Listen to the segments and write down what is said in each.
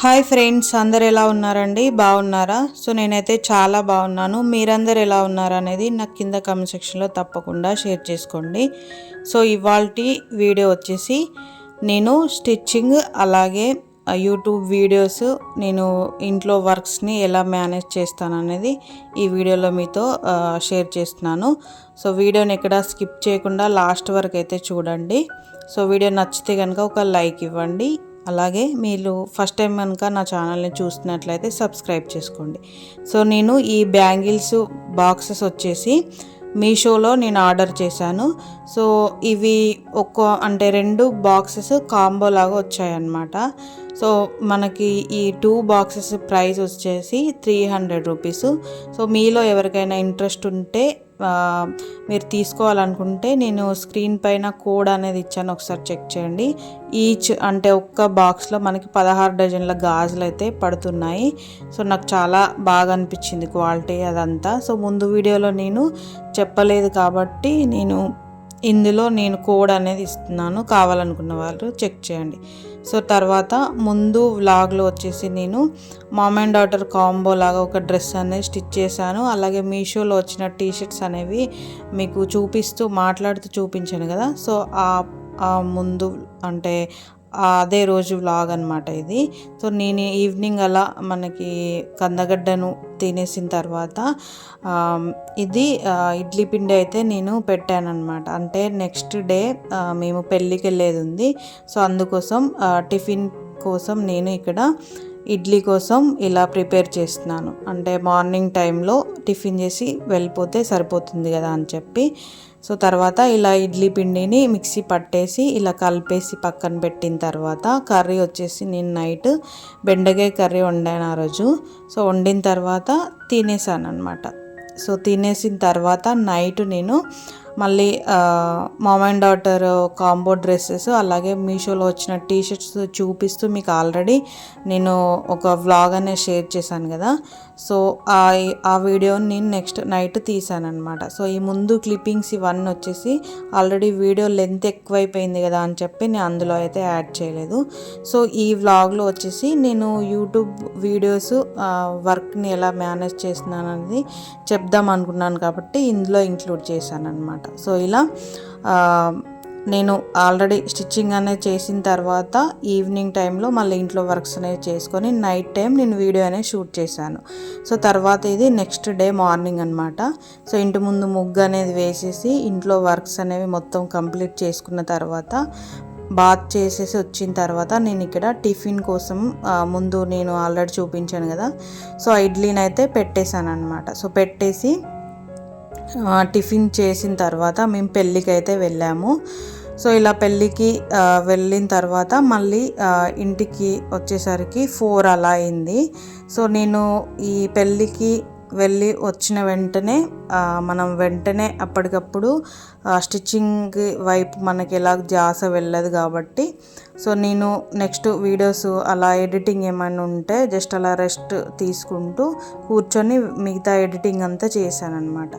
Hi friends, అందరు ఎలా ఉన్నారండి? బాగున్నారా? సో నేనైతే చాలా బాగున్నాను. మీరందరు ఎలా ఉన్నారు అనేది నాకు కింద కామెంట్ సెక్షన్లో తప్పకుండా షేర్ చేసుకోండి. సో ఇవాల్టి వీడియో వచ్చేసి నేను స్టిచ్చింగ్ అలాగే యూట్యూబ్ వీడియోస్, నేను ఇంట్లో వర్క్స్ని ఎలా మేనేజ్ చేస్తాను అనేది ఈ వీడియోలో మీతో షేర్ చేస్తున్నాను. సో వీడియోని ఎక్కడ స్కిప్ చేయకుండా లాస్ట్ వరకు అయితే చూడండి. సో వీడియో నచ్చితే కనుక ఒక లైక్ ఇవ్వండి. అలాగే మీరు ఫస్ట్ టైం కనుక నా ఛానల్ని చూస్తున్నట్లయితే సబ్స్క్రైబ్ చేసుకోండి. సో నేను ఈ బ్యాంగిల్స్ బాక్సెస్ వచ్చేసి మీషోలో నేను ఆర్డర్ చేశాను. సో ఇవి అంటే 2 బాక్సెస్ కాంబో లాగా వచ్చాయన్నమాట. సో మనకి ఈ 2 బాక్సెస్ ప్రైస్ వచ్చేసి 300 రూపీస్. సో మీలో ఎవరికైనా ఇంట్రెస్ట్ ఉంటే మీరు తీసుకోవాలనుకుంటే నేను స్క్రీన్ పైన కోడ్ అనేది ఇచ్చాను, ఒకసారి చెక్ చేయండి. ఈచ్ అంటే ఒక్క బాక్స్లో మనకి 16 డజన్ల గాజులు అయితే పడుతున్నాయి. సో నాకు చాలా బాగా అనిపించింది క్వాలిటీ అదంతా. సో ముందు వీడియోలో నేను చెప్పలేదు కాబట్టి ఇందులో నేను కోడ్ అనేది ఇస్తున్నాను, కావాలనుకున్న వాళ్ళు చెక్ చేయండి. సో తర్వాత ముందు వ్లాగ్లో వచ్చేసి నేను మామ్ అండ్ డాటర్ కాంబో లాగా ఒక డ్రెస్ అనేది స్టిచ్ చేశాను. అలాగే మీషోలో వచ్చిన టీషర్ట్స్ అనేవి మీకు మాట్లాడుతూ చూపించాను కదా. సో ఆ ముందు అంటే అదే రోజు వ్లాగ్ అనమాట ఇది. సో నేను ఈవినింగ్ అలా మనకి కందగడ్డను తినేసిన తర్వాత ఇది ఇడ్లీ పిండి అయితే నేను పెట్టాను అనమాట. అంటే నెక్స్ట్ డే మేము పెళ్ళికి వెళ్ళేది ఉంది. సో అందుకోసం టిఫిన్ కోసం నేను ఇక్కడ ఇడ్లీ కోసం ఇలా ప్రిపేర్ చేస్తున్నాను. అంటే మార్నింగ్ టైంలో టిఫిన్ చేసి వెళ్ళిపోతే సరిపోతుంది కదా అని చెప్పి. సో తర్వాత ఇలా ఇడ్లీ పిండిని మిక్సీ పట్టేసి ఇలా కలిపేసి పక్కన పెట్టిన తర్వాత కర్రీ వచ్చేసి నేను నైట్ బెండకాయ కర్రీ వండాను ఆ రోజు. సో వండిన తర్వాత తినేసాను అనమాట. సో తినేసిన తర్వాత నైట్ నేను మళ్ళీ mom and daughter combo dresses అలాగే మీషోలో వచ్చిన టీషర్ట్స్ చూపిస్తూ మీకు ఆల్రెడీ నేను ఒక వ్లాగ్ అనేది షేర్ చేశాను కదా. సో ఆ వీడియోని నేను నెక్స్ట్ నైట్ తీసాను అనమాట. సో ఈ ముందు క్లిప్పింగ్స్ ఇవన్నీ వచ్చేసి ఆల్రెడీ వీడియో లెంత్ ఎక్కువైపోయింది కదా అని చెప్పి నేను అందులో అయితే యాడ్ చేయలేదు. సో ఈ వ్లాగ్లో వచ్చేసి నేను యూట్యూబ్ వీడియోస్ వర్క్ని ఎలా మేనేజ్ చేస్తున్నాను అనేది చెప్దాం అనుకున్నాను కాబట్టి ఇందులో ఇంక్లూడ్ చేశాను అనమాట. సో ఇలా నేను ఆల్రెడీ స్టిచ్చింగ్ అనేది చేసిన తర్వాత ఈవినింగ్ టైంలో మళ్ళీ ఇంట్లో వర్క్స్ అనేవి చేసుకొని నైట్ టైం నేను వీడియో అనేది షూట్ చేశాను. సో తర్వాత ఇది నెక్స్ట్ డే మార్నింగ్ అనమాట. సో ఇంటి ముందు ముగ్గు అనేది వేసేసి ఇంట్లో వర్క్స్ అనేవి మొత్తం కంప్లీట్ చేసుకున్న తర్వాత బాత్ చేసేసి వచ్చిన తర్వాత నేను ఇక్కడ టిఫిన్ కోసం ముందు నేను ఆల్రెడీ చూపించాను కదా. సో ఇడ్లీని అయితే పెట్టేశాను అనమాట. సో పెట్టేసి టిఫిన్ చేసిన తర్వాత మేము పెళ్ళికి అయితే వెళ్ళాము. సో ఇలా పెళ్ళికి వెళ్ళిన తర్వాత మళ్ళీ ఇంటికి వచ్చేసరికి 4 అలా అయింది. సో నేను ఈ పెళ్ళికి వెళ్ళి వచ్చిన వెంటనే మనం వెంటనే అప్పటికప్పుడు స్టిచ్చింగ్ వైపు మనకి ఎలా ధ్యాస వెళ్ళదు కాబట్టి సో నేను నెక్స్ట్ వీడియోస్ అలా ఎడిటింగ్ ఏమైనా ఉంటే జస్ట్ అలా రెస్ట్ తీసుకుంటూ కూర్చొని మిగతా ఎడిటింగ్ అంతా చేశాను అనమాట.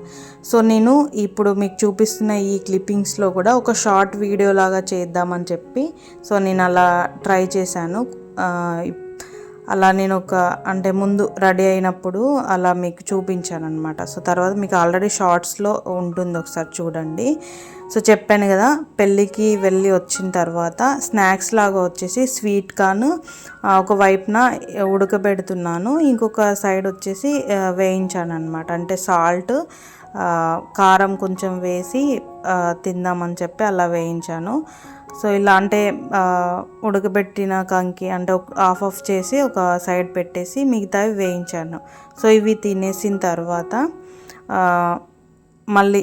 సో నేను ఇప్పుడు మీకు చూపిస్తున్న ఈ క్లిప్పింగ్స్లో కూడా ఒక షార్ట్ వీడియో లాగా చేద్దామని చెప్పి సో నేను అలా ట్రై చేశాను. అలా నేను అంటే ముందు రెడీ అయినప్పుడు అలా మీకు చూపించాను అనమాట. సో తర్వాత మీకు ఆల్రెడీ షార్ట్స్లో ఉంటుంది, ఒకసారి చూడండి. సో చెప్పాను కదా, పెళ్ళికి వెళ్ళి వచ్చిన తర్వాత స్నాక్స్ లాగా వచ్చేసి స్వీట్ కార్న్ ఒక వైపున ఉడకబెడుతున్నాను, ఇంకొక సైడ్ వచ్చేసి వేయించాను అనమాట. అంటే సాల్ట్ కారం కొంచెం వేసి తిందామని చెప్పి అలా వేయించాను. సో ఇలా అంటే ఉడకబెట్టిన కంకి అంటే ఆఫ్ చేసి ఒక సైడ్ పెట్టేసి మిగతావి వేయించాను. సో ఇవి తినేసిన తర్వాత మళ్ళీ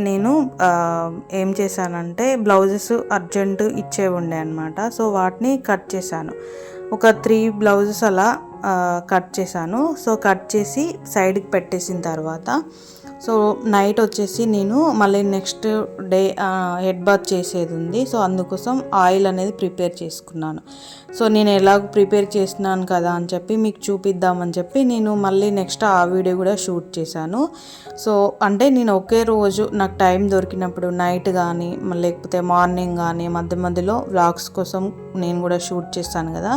నేను ఏం చేశానంటే బ్లౌజెస్ అర్జెంటు ఇచ్చేవి ఉండే అనమాట. సో వాటిని కట్ చేశాను. ఒక 3 బ్లౌజెస్ అలా కట్ చేశాను. సో కట్ చేసి సైడ్కి పెట్టేసిన తర్వాత సో నైట్ వచ్చేసి నేను మళ్ళీ నెక్స్ట్ డే హెడ్ బాత్ చేసేది ఉంది. సో అందుకోసం ఆయిల్ అనేది ప్రిపేర్ చేసుకున్నాను. సో నేను ఎలాగో ప్రిపేర్ చేస్తున్నాను కదా అని చెప్పి మీకు చూపిద్దామని చెప్పి నేను మళ్ళీ నెక్స్ట్ ఆ వీడియో కూడా షూట్ చేశాను. సో అంటే నేను ఒకే రోజు నాకు టైం దొరికినప్పుడు నైట్ కానీ లేకపోతే మార్నింగ్ కానీ మధ్య మధ్యలో వ్లాగ్స్ కోసం నేను కూడా షూట్ చేస్తాను కదా.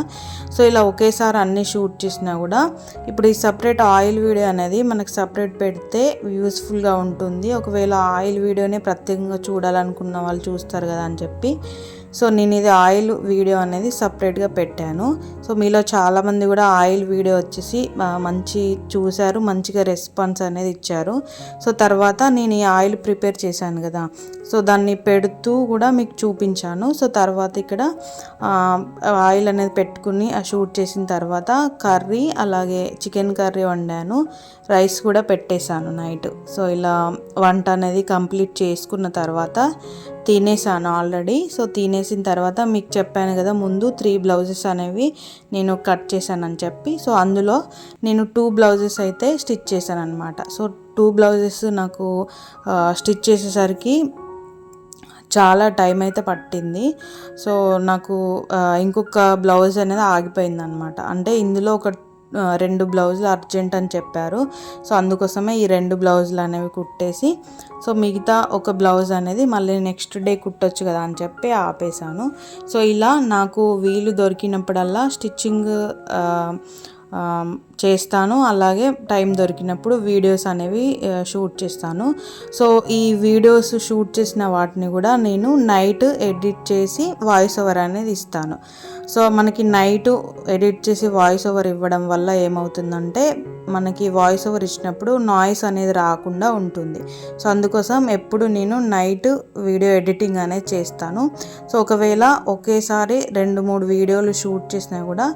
సో ఇలా ఒకేసారి అన్నీ షూట్ చేసినా కూడా ఇప్పుడు ఈ సపరేట్ ఆయిల్ వీడియో అనేది మనకు సపరేట్ పెడితే యూస్ఫుల్గా ఉంటుంది. ఒకవేళ ఆయిల్ వీడియోనే ప్రత్యేకంగా చూడాలనుకున్న వాళ్ళు చూస్తారు కదా అని చెప్పి సో నేను ఇది ఆయిల్ వీడియో అనేది సపరేట్గా పెట్టాను. సో మీలో చాలామంది కూడా ఆయిల్ వీడియో వచ్చేసి మంచి చూశారు, మంచిగా రెస్పాన్స్ అనేది ఇచ్చారు. సో తర్వాత నేను ఈ ఆయిల్ ప్రిపేర్ చేశాను కదా, సో దాన్ని పెడుతూ కూడా మీకు చూపించాను. సో తర్వాత ఇక్కడ ఆయిల్ అనేది పెట్టుకుని షూట్ చేసిన తర్వాత కర్రీ అలాగే చికెన్ కర్రీ వండాను, రైస్ కూడా పెట్టేశాను నైట్. సో ఇలా వంట అనేది కంప్లీట్ చేసుకున్న తర్వాత తినేసాను ఆల్రెడీ. సో తినేసిన తర్వాత మీకు చెప్పాను కదా ముందు 3 బ్లౌజెస్ అనేవి నేను కట్ చేశానని చెప్పి. సో అందులో నేను 2 బ్లౌజెస్ అయితే స్టిచ్ చేశాను అనమాట. సో 2 బ్లౌజెస్ నాకు స్టిచ్ చేసేసరికి చాలా టైం అయితే పట్టింది. సో నాకు ఇంకొక బ్లౌజ్ అనేది ఆగిపోయింది అనమాట. అంటే ఇందులో ఒక 2 బ్లౌజులు అర్జెంట్ అని చెప్పారు. సో అందుకోసమే ఈ 2 బ్లౌజులు అనేవి కుట్టేసి సో మిగతా ఒక బ్లౌజ్ అనేది మళ్ళీ నెక్స్ట్ డే కుట్టొచ్చు కదా అని చెప్పి ఆపేసాను. సో ఇలా నాకు వీలు దొరికినప్పుడల్లా స్టిచ్చింగ్ చేస్తాను, అలాగే టైం దొరికినప్పుడు వీడియోస్ అనేవి షూట్ చేస్తాను. సో ఈ వీడియోస్ షూట్ చేసిన వాటిని కూడా నేను నైట్ ఎడిట్ చేసి వాయిస్ ఓవర్ అనేది ఇస్తాను. సో మనకి నైట్ ఎడిట్ చేసి వాయిస్ ఓవర్ ఇవ్వడం వల్ల ఏమవుతుందంటే మనకి వాయిస్ ఓవర్ ఇచ్చినప్పుడు నాయిస్ అనేది రాకుండా ఉంటుంది. సో అందుకోసం ఎప్పుడు నేను నైట్ వీడియో ఎడిటింగ్ అనేది చేస్తాను. సో ఒకవేళ ఒకేసారి 2-3 వీడియోలు షూట్ చేసినా కూడా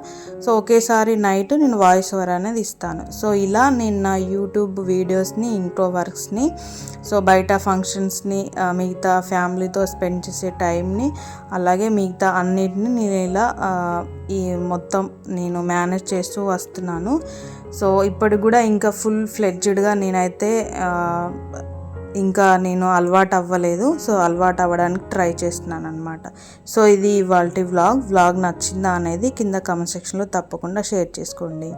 సో ఒకేసారి నైట్ నేను వాయిస్ ఓవర్ అనేది ఇస్తాను. సో ఇలా నేను నా యూట్యూబ్ వీడియోస్ని, ఇంట్లో వర్క్స్ని, సో బయట ఫంక్షన్స్ని, మిగతా ఫ్యామిలీతో స్పెండ్ చేసే టైంని, అలాగే మిగతా అన్నిటిని నేను ఇలా ఈ మొత్తం నేను మేనేజ్ చేస్తూ వస్తున్నాను. సో ఇప్పటికి కూడా ఇంకా ఫుల్ ఫ్లెడ్జ్డ్గా నేనైతే ఇంకా నేను అలవాటు అవ్వలేదు. సో అలవాటు అవ్వడానికి ట్రై చేస్తున్నాను అనమాట. సో ఇది ఇవాల్టి వ్లాగ్ నచ్చిందా అనేది కింద కామెంట్ సెక్షన్లో తప్పకుండా షేర్ చేసుకోండి.